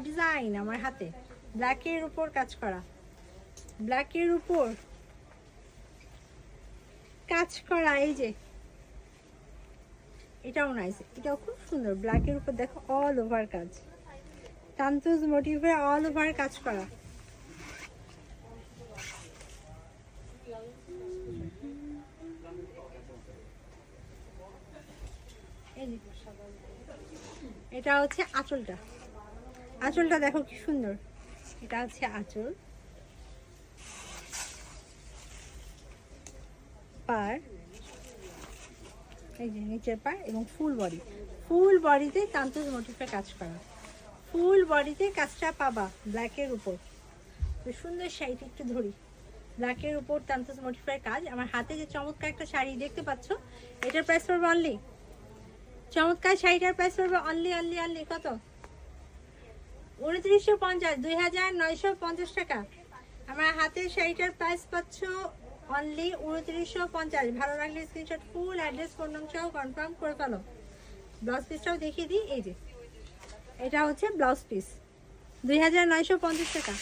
Design আমার হাতে ব্ল্যাকের উপর কাজ করা, ব্ল্যাকের উপর কাজ করা। এই যে এটাও নাইস, এটাও খুব সুন্দর। ব্ল্যাকের উপর দেখো অল ওভার কাজ, তান্তুজ মোটিভে অল ওভার কাজ করা। এটা হচ্ছে আঁচলটা, আঁচলটা দেখো কি সুন্দর। এটা হচ্ছে আঁচল, পার, এই যে নিচের পার এবং ফুল বডি। ফুল বডিতে তান্তুজ মোটিভে কাজ করা, ফুল বডিতে কাজটা পাবা ব্ল্যাকের উপর। তো সুন্দর শাড়িটা একটু ধরি, ব্ল্যাকের উপর তান্তুজ মোটিভের কাজ। আমার হাতে যে চমৎকার একটা শাড়ি দেখতে পাচ্ছ, এটার প্রাইস পড়বে অনলি, চমৎকার শাড়িটার প্রাইস পড়বে অনলি অনলি অনলি কত? 2950, 2950 টাকা। আমার হাতের শাড়িটার প্রাইস পাচ্ছ অনলি 2950। ভালো লাগলে স্ক্রিনশট, ফুল অ্যাড্রেস, ফোন নাম সহ কনফার্ম করে ফেলো। ব্লাউজ পিসটাও দেখিয়ে দিই, এই যে এটা হচ্ছে ব্লাউজ পিস, 2950 টাকা।